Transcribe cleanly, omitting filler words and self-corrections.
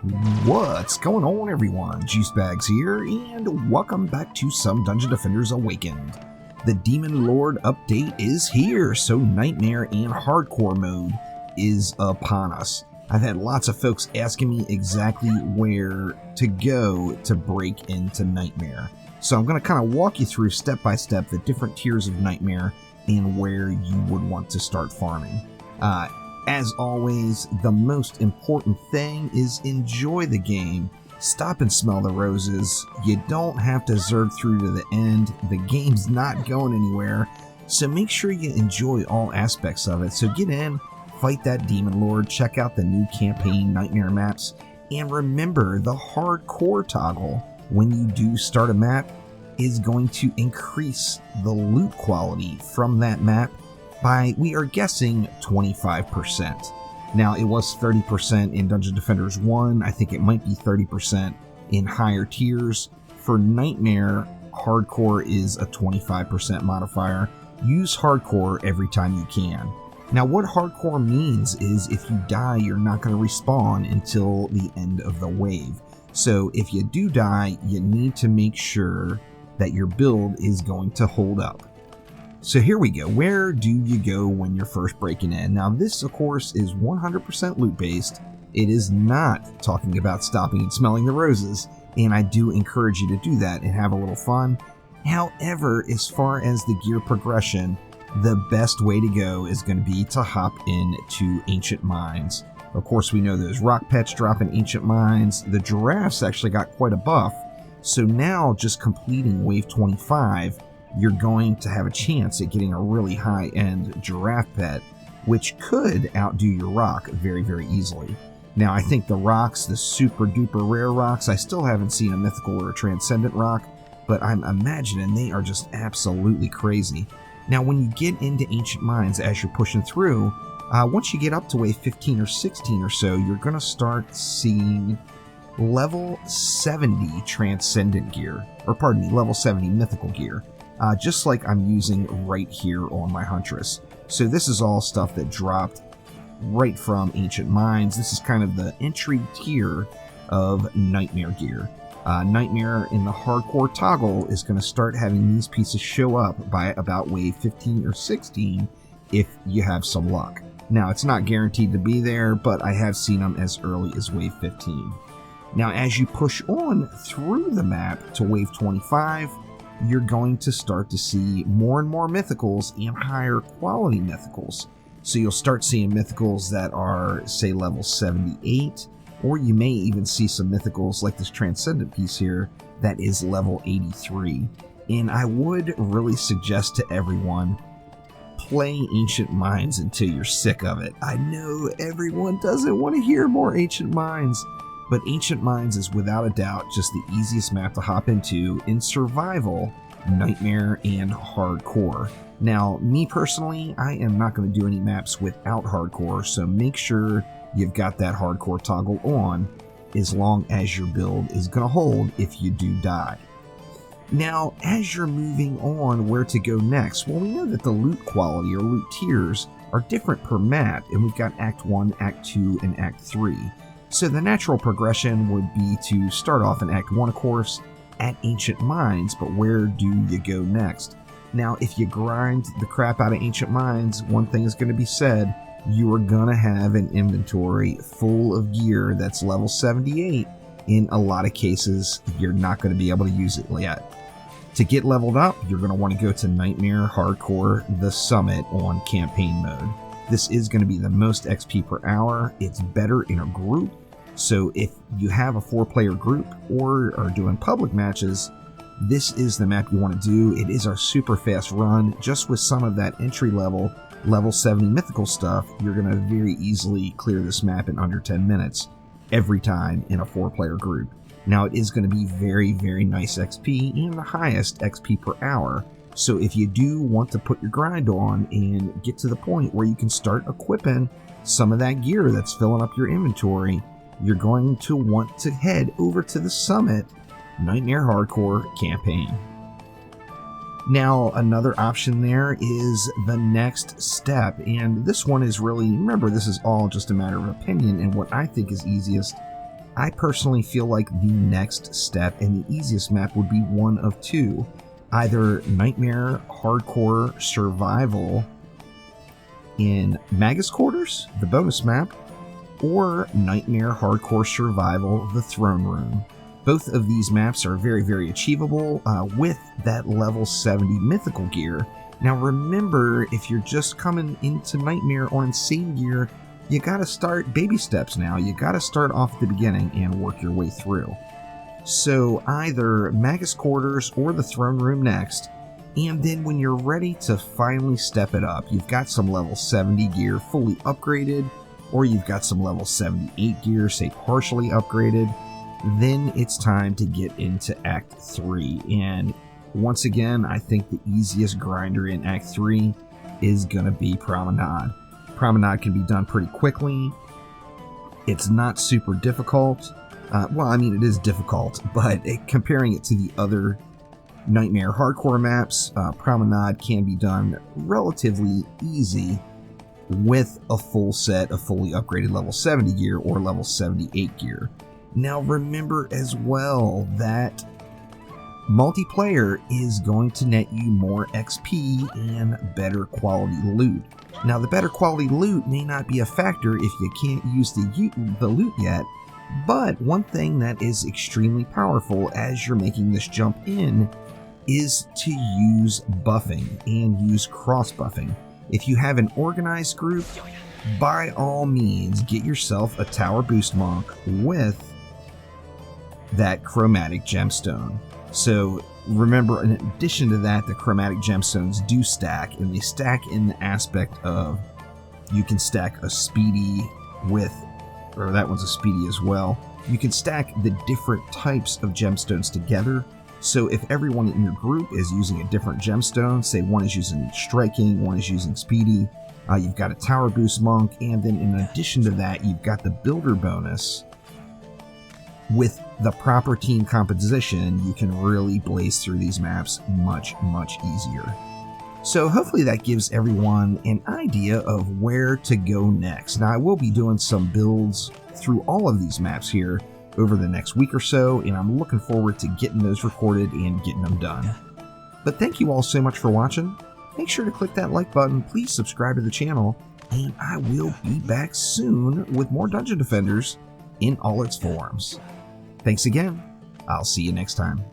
What's going on, everyone? Juicebags here, and welcome back to Some Dungeon Defenders Awakened. The Demon Lord update is here, so Nightmare and Hardcore mode is upon us. I've had lots of folks asking me exactly where to go to break into Nightmare. So I'm going to kind of walk you through step by step the different tiers of Nightmare and where you would want to start farming. As always, the most important thing is enjoy the game. Stop and smell the roses. You don't have to zerg through to the end. The game's not going anywhere. So make sure you enjoy all aspects of it. So get in, fight that Demon Lord, check out the new campaign Nightmare maps, and remember the hardcore toggle when you do start a map is going to increase the loot quality from that map by, we are guessing, 25%. Now, it was 30% in Dungeon Defenders 1. I think it might be 30% in higher tiers. For Nightmare, Hardcore is a 25% modifier. Use Hardcore every time you can. Now, what Hardcore means is if you die, you're not going to respawn until the end of the wave. So if you do die, you need to make sure that your build is going to hold up. So here we go. Where do you go when you're first breaking in? Now this, of course, is 100% loot based. It is not talking about stopping and smelling the roses, and I do encourage you to do that and have a little fun. However, as far as the gear progression, the best way to go is going to be to hop into Ancient Mines. Of course, we know those rock pets drop in Ancient Mines. The giraffes actually got quite a buff, so now just completing Wave 25, you're going to have a chance at getting a really high-end giraffe pet, which could outdo your rock very, very easily. Now, I think the rocks, the super-duper rare rocks, I still haven't seen a mythical or a transcendent rock, but I'm imagining they are just absolutely crazy. Now, when you get into Ancient Mines as you're pushing through, once you get up to wave 15 or 16 or so, you're going to start seeing level 70 transcendent gear, or pardon me, level 70 mythical gear. Just like I'm using right here on my Huntress. So this is all stuff that dropped right from Ancient Mines. This is kind of the entry tier of Nightmare gear. Nightmare in the hardcore toggle is going to start having these pieces show up by about wave 15 or 16 if you have some luck. Now, it's not guaranteed to be there, but I have seen them as early as wave 15. Now, as you push on through the map to wave 25, you're going to start to see more and more mythicals and higher quality mythicals. So you'll start seeing mythicals that are, say, level 78, or you may even see some mythicals like this Transcendent piece here that is level 83. And I would really suggest to everyone, play Ancient Mines until you're sick of it. I know everyone doesn't want to hear more Ancient Mines, but Ancient Mines is without a doubt just the easiest map to hop into in survival, Nightmare, and Hardcore. Now, me personally, I am not going to do any maps without Hardcore, so make sure you've got that Hardcore toggle on as long as your build is going to hold if you do die. Now, as you're moving on where to go next, well, we know that the loot quality or loot tiers are different per map, and we've got Act 1, Act 2, and Act 3. So the natural progression would be to start off in Act 1, of course, at Ancient Mines, but where do you go next? Now, if you grind the crap out of Ancient Mines, one thing is going to be said, you are going to have an inventory full of gear that's level 78. In a lot of cases, you're not going to be able to use it yet. To get leveled up, you're going to want to go to Nightmare Hardcore, the Summit on campaign mode. This is going to be the most XP per hour. It's better in a group. So if you have a 4-player group or are doing public matches, this is the map you want to do. It is our super fast run. Just with some of that entry level, level 70 mythical stuff, you're going to very easily clear this map in under 10 minutes every time in a 4-player group. Now, it is going to be very, very nice XP and the highest XP per hour. So if you do want to put your grind on and get to the point where you can start equipping some of that gear that's filling up your inventory, you're going to want to head over to the Summit Nightmare Hardcore campaign. Now, another option there is the next step, and this one is really, remember, this is all just a matter of opinion and what I think is easiest. I personally feel like the next step and the easiest map would be one of two. Either Nightmare Hardcore Survival in Magus Quarters, the bonus map, or Nightmare Hardcore Survival, the Throne Room. Both of these maps are very, very achievable with that level 70 mythical gear. Now remember, if you're just coming into Nightmare or Insane gear, you gotta start baby steps now. You gotta start off at the beginning and work your way through. So either Magus Quarters or the Throne Room next, and then when you're ready to finally step it up, you've got some level 70 gear fully upgraded, or you've got some level 78 gear, say partially upgraded, then it's time to get into Act 3. And once again, I think the easiest grinder in Act 3 is going to be Promenade. Promenade can be done pretty quickly. It's not super difficult. Well, I mean, it is difficult, but comparing it to the other Nightmare Hardcore maps, Promenade can be done relatively easy with a full set of fully upgraded level 70 gear or level 78 gear. Now remember as well that multiplayer is going to net you more XP and better quality loot. Now the better quality loot may not be a factor if you can't use the loot yet, but one thing that is extremely powerful as you're making this jump in is to use buffing and use cross buffing. If you have an organized group, by all means get yourself a Tower Boost Monk with that chromatic gemstone. So remember, in addition to that, the chromatic gemstones do stack, and they stack in the aspect of you can stack a speedy with, or that one's a speedy as well. You can stack the different types of gemstones together. So if everyone in your group is using a different gemstone, say one is using striking, one is using speedy, you've got a Tower Boost Monk, and then in addition to that, you've got the builder bonus. With the proper team composition, you can really blaze through these maps much, much easier. So hopefully that gives everyone an idea of where to go next. Now I will be doing some builds through all of these maps here over the next week or so, and I'm looking forward to getting those recorded and getting them done. But thank you all so much for watching. Make sure to click that like button, please subscribe to the channel, and I will be back soon with more Dungeon Defenders in all its forms. Thanks again. I'll see you next time.